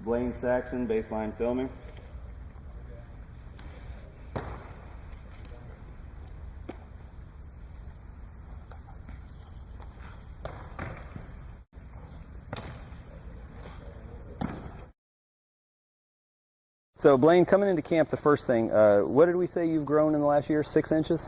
Blaine Saxon, baseline filming. So Blaine, coming into camp, the first thing, what did we say you've grown in the last year? 6 inches?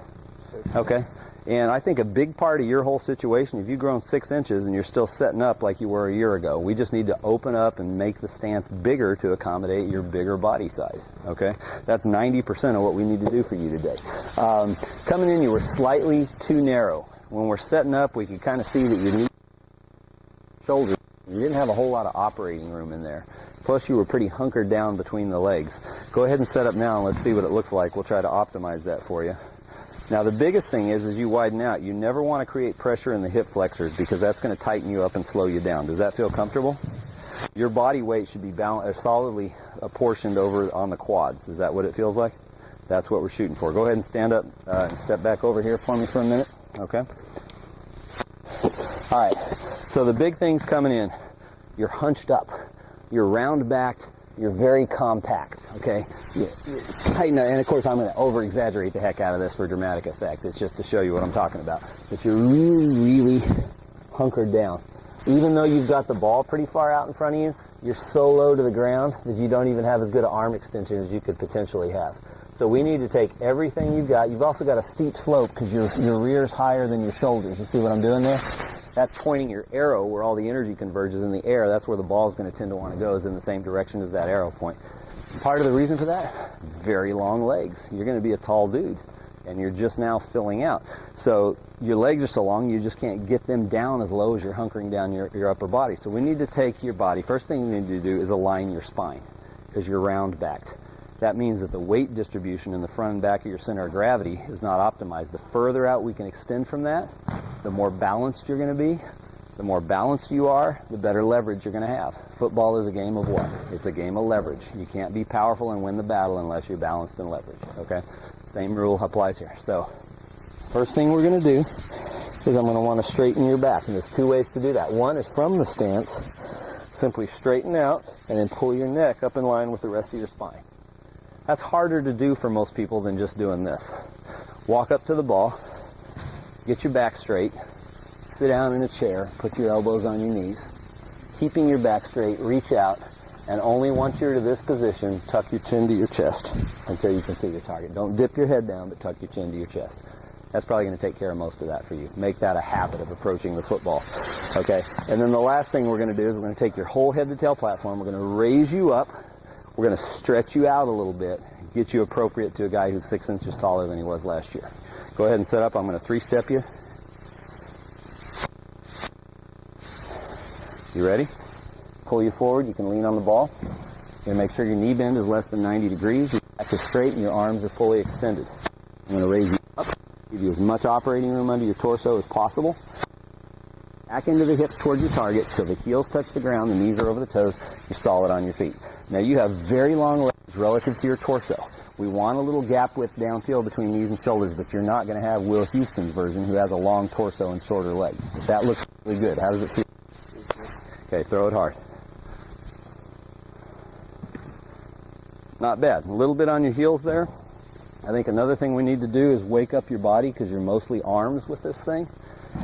Okay. And I think a big part of your whole situation, if you've grown 6 inches and you're still setting up like you were a year ago, we just need to open up and make the stance bigger to accommodate your bigger body size. Okay? That's 90% of what we need to do for you today. Coming in, you were slightly too narrow. When we're setting up, we can kind of see that your knee, shoulders, you didn't have a whole lot of operating room in there. Plus, you were pretty hunkered down between the legs. Go ahead and set up now, and let's see what it looks like. We'll try to optimize that for you. Now, the biggest thing is, as you widen out, you never want to create pressure in the hip flexors because that's going to tighten you up and slow you down. Does that feel comfortable? Your body weight should be solidly apportioned over on the quads. Is that what it feels like? That's what we're shooting for. Go ahead and stand up and step back over here for me for a minute. Okay? All right. So the big thing's coming in. You're hunched up. You're round-backed, you're very compact, okay? You tighten up, and of course I'm going to over-exaggerate the heck out of this for dramatic effect. It's just to show you what I'm talking about. But you're really, really hunkered down. Even though you've got the ball pretty far out in front of you, you're so low to the ground that you don't even have as good an arm extension as you could potentially have. So we need to take everything you've got. You've also got a steep slope because your rear's higher than your shoulders. You see what I'm doing there? That's pointing your arrow where all the energy converges in the air. That's where the ball is going to tend to want to go, is in the same direction as that arrow point. Part of the reason for that, very long legs. You're going to be a tall dude, and you're just now filling out. So your legs are so long, you just can't get them down as low as you're hunkering down your upper body. So we need to take your body. First thing you need to do is align your spine because you're round-backed. That means that the weight distribution in the front and back of your center of gravity is not optimized. The further out we can extend from that, the more balanced you're going to be. The more balanced you are, the better leverage you're going to have. Football is a game of what? It's a game of leverage. You can't be powerful and win the battle unless you're balanced and leveraged, okay? Same rule applies here. So, first thing we're going to do is I'm going to want to straighten your back. And there's two ways to do that. One is from the stance, simply straighten out and then pull your neck up in line with the rest of your spine. That's harder to do for most people than just doing this. Walk up to the ball, get your back straight, sit down in a chair, put your elbows on your knees, keeping your back straight, reach out, and only once you're to this position, tuck your chin to your chest until you can see your target. Don't dip your head down, but tuck your chin to your chest. That's probably going to take care of most of that for you. Make that a habit of approaching the football. Okay? And then the last thing we're going to do is we're going to take your whole head to tail platform, we're going to raise you up, we're going to stretch you out a little bit, get you appropriate to a guy who's 6 inches taller than he was last year. Go ahead and set up. I'm going to 3-step you. You ready? Pull you forward. You can lean on the ball. You're going to make sure your knee bend is less than 90 degrees. Your back is straight and your arms are fully extended. I'm going to raise you up, give you as much operating room under your torso as possible. Back into the hips towards your target so the heels touch the ground, the knees are over the toes, you're solid on your feet. Now you have very long legs relative to your torso. We want a little gap width downfield between knees and shoulders, but you're not going to have Will Houston's version who has a long torso and shorter legs. That looks really good. How does it feel? Okay, throw it hard. Not bad. A little bit on your heels there. I think another thing we need to do is wake up your body because you're mostly arms with this thing.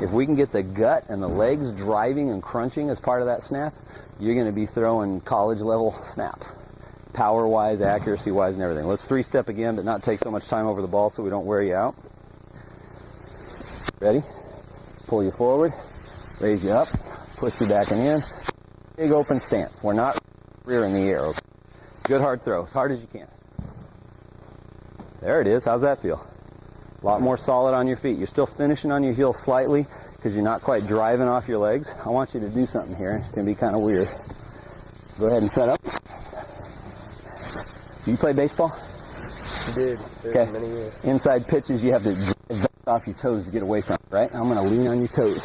If we can get the gut and the legs driving and crunching as part of that snap, you're going to be throwing college-level snaps. Power-wise, accuracy-wise, and everything. Let's 3-step again, but not take so much time over the ball so we don't wear you out. Ready? Pull you forward, raise you up, push you back and in. Big open stance. We're not rear in the air. Okay? Good hard throw, as hard as you can. There it is. How's that feel? A lot more solid on your feet. You're still finishing on your heels slightly because you're not quite driving off your legs. I want you to do something here. It's going to be kind of weird. Go ahead and set up. Do you play baseball? I did. Okay. Many years. Inside pitches, you have to drive off your toes to get away from it, right? I'm going to lean on your toes.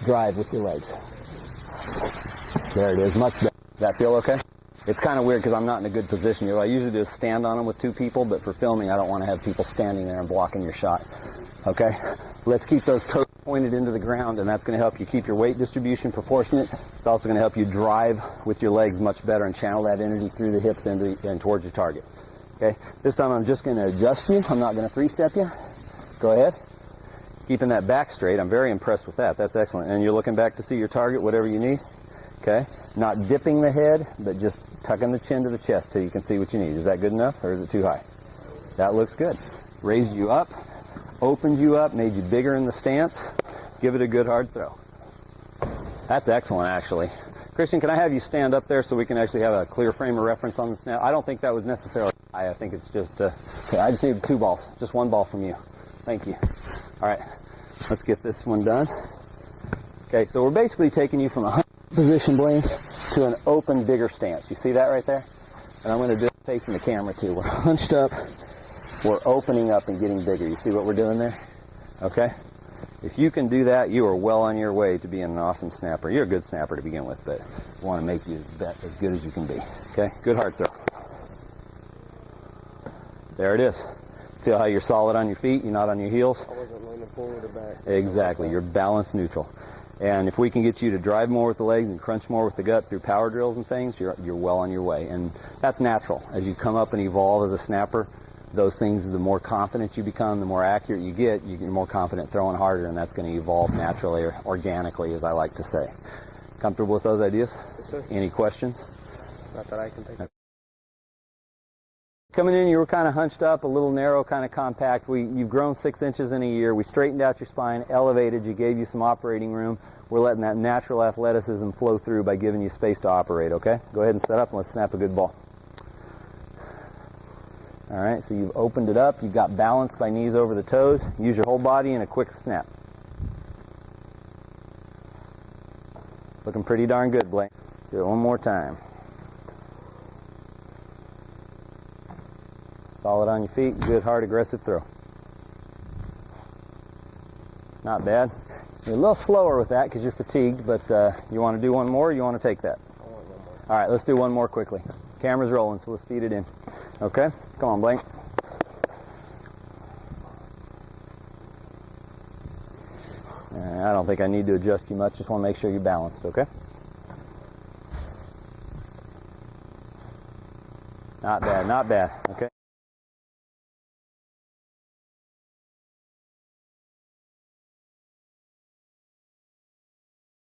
Drive with your legs. There it is. Much better. Does that feel okay? It's kind of weird because I'm not in a good position here. What I usually do is stand on them with 2 people, but for filming, I don't want to have people standing there and blocking your shot. Okay? Let's keep those toes pointed into the ground, and that's going to help you keep your weight distribution proportionate It's also going to help you drive with your legs much better and channel that energy through the hips and towards your target. Okay, this time I'm just going to adjust you. I'm not going to three-step you. Go ahead. Keeping that back straight. I'm very impressed with that. That's excellent. And you're looking back to see your target, whatever you need. Okay, not dipping the head, but just tucking the chin to the chest till you can see what you need. Is that good enough, or is it too high? That looks good. Raised you up, opened you up, made you bigger in the stance. Give it a good hard throw. That's excellent, actually. Christian, can I have you stand up there so we can actually have a clear frame of reference on the snap? I don't think that was necessarily high. I think it's just, okay, I just need 2 balls. Just 1 ball from you. Thank you. All right, let's get this one done. Okay, so we're basically taking you from a hunched position, Blaine, to an open, bigger stance. You see that right there? And I'm going to do it facing the camera too. We're hunched up, we're opening up and getting bigger. You see what we're doing there? Okay? If you can do that, you are well on your way to being an awesome snapper. You're a good snapper to begin with, but I want to make you as good as you can be. Okay? Good hard throw. There it is. Feel how you're solid on your feet, you're not on your heels? I wasn't leaning forward or back. Exactly. You're balance neutral. And if we can get you to drive more with the legs and crunch more with the gut through power drills and things, you're well on your way. And that's natural. As you come up and evolve as a snapper, those things, the more confident you become, the more accurate you get, you're more confident throwing harder, and that's going to evolve naturally or organically, as I like to say. Comfortable with those ideas? Yes, sir. Any questions? Not that I can think of. Coming in, you were kind of hunched up, a little narrow, kind of compact. You've grown 6 inches in a year. We straightened out your spine, elevated you, gave you some operating room. We're letting that natural athleticism flow through by giving you space to operate, okay? Go ahead and set up and let's snap a good ball. All right, so you've opened it up. You've got balance by knees over the toes. Use your whole body in a quick snap. Looking pretty darn good, Blaine. Do it one more time. Solid on your feet. Good, hard, aggressive throw. Not bad. You're a little slower with that because you're fatigued, but you want to do one more or you want to take that? I want one more. All right, let's do one more quickly. Camera's rolling, so let's feed it in. Okay? Come on, Blaine. I don't think I need to adjust you much. Just want to make sure you're balanced, okay? Not bad, not bad. Okay?